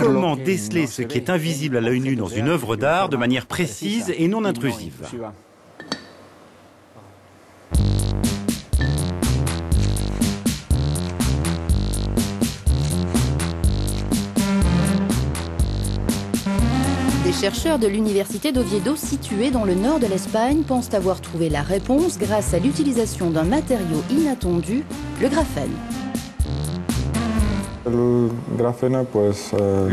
Comment déceler ce qui est invisible à l'œil nu dans une œuvre d'art de manière précise et non intrusive? Des chercheurs de l'université d'Oviedo, située dans le nord de l'Espagne, pensent avoir trouvé la réponse grâce à l'utilisation d'un matériau inattendu, le graphène. Le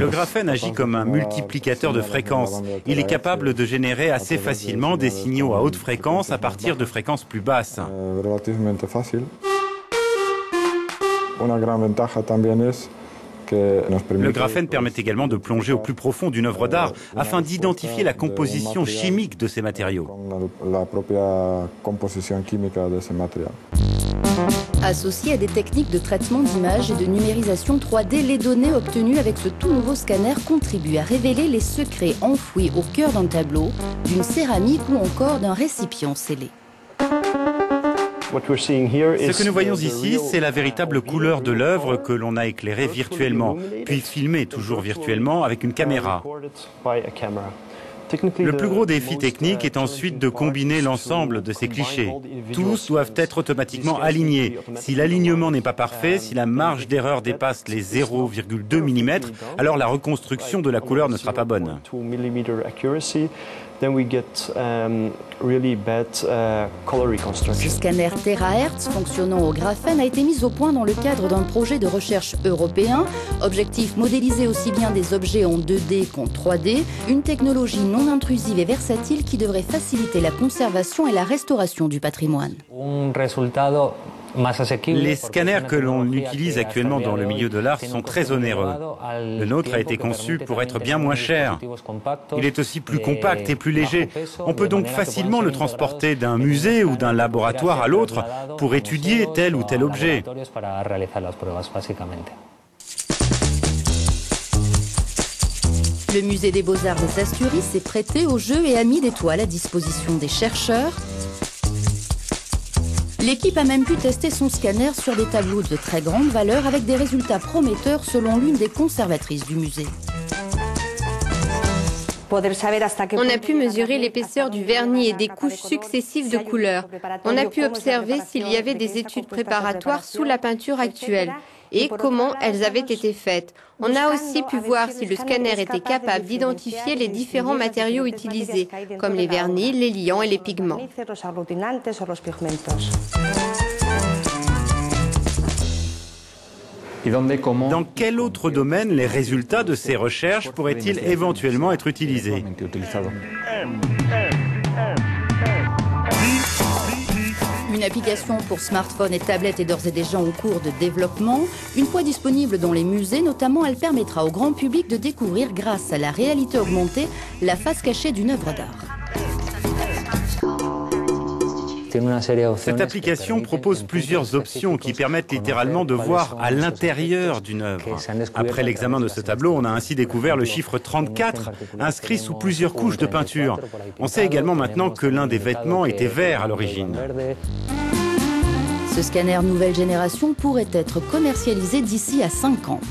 graphène agit comme un multiplicateur de fréquences. Il est capable de générer assez facilement des signaux à haute fréquence à partir de fréquences plus basses. Le graphène permet également de plonger au plus profond d'une œuvre d'art afin d'identifier la composition chimique de ces matériaux. Associées à des techniques de traitement d'images et de numérisation 3D, les données obtenues avec ce tout nouveau scanner contribuent à révéler les secrets enfouis au cœur d'un tableau, d'une céramique ou encore d'un récipient scellé. Ce que nous voyons ici, c'est la véritable couleur de l'œuvre que l'on a éclairée virtuellement, puis filmée toujours virtuellement avec une caméra. Le plus gros défi technique est ensuite de combiner l'ensemble de ces clichés. Tous doivent être automatiquement alignés. Si l'alignement n'est pas parfait, si la marge d'erreur dépasse les 0,2 mm, alors la reconstruction de la couleur ne sera pas bonne. Ce scanner Terahertz fonctionnant au graphène a été mis au point dans le cadre d'un projet de recherche européen. Objectif, modéliser aussi bien des objets en 2D qu'en 3D, une technologie non intrusive et versatile qui devrait faciliter la conservation et la restauration du patrimoine. Les scanners que l'on utilise actuellement dans le milieu de l'art sont très onéreux. Le nôtre a été conçu pour être bien moins cher. Il est aussi plus compact et plus léger. On peut donc facilement le transporter d'un musée ou d'un laboratoire à l'autre pour étudier tel ou tel objet. Le musée des Beaux-Arts des Asturies s'est prêté au jeu et a mis des toiles à disposition des chercheurs. L'équipe a même pu tester son scanner sur des tableaux de très grande valeur avec des résultats prometteurs selon l'une des conservatrices du musée. On a pu mesurer l'épaisseur du vernis et des couches successives de couleurs. On a pu observer s'il y avait des études préparatoires sous la peinture actuelle et comment elles avaient été faites. On a aussi pu voir si le scanner était capable d'identifier les différents matériaux utilisés, comme les vernis, les liants et les pigments. Dans quel autre domaine les résultats de ces recherches pourraient-ils éventuellement être utilisés? Une application pour smartphone et tablette est d'ores et déjà en cours de développement. Une fois disponible dans les musées, notamment, elle permettra au grand public de découvrir, grâce à la réalité augmentée, la face cachée d'une œuvre d'art. Cette application propose plusieurs options qui permettent littéralement de voir à l'intérieur d'une œuvre. Après l'examen de ce tableau, on a ainsi découvert le chiffre 34 inscrit sous plusieurs couches de peinture. On sait également maintenant que l'un des vêtements était vert à l'origine. Ce scanner nouvelle génération pourrait être commercialisé d'ici à 5 ans.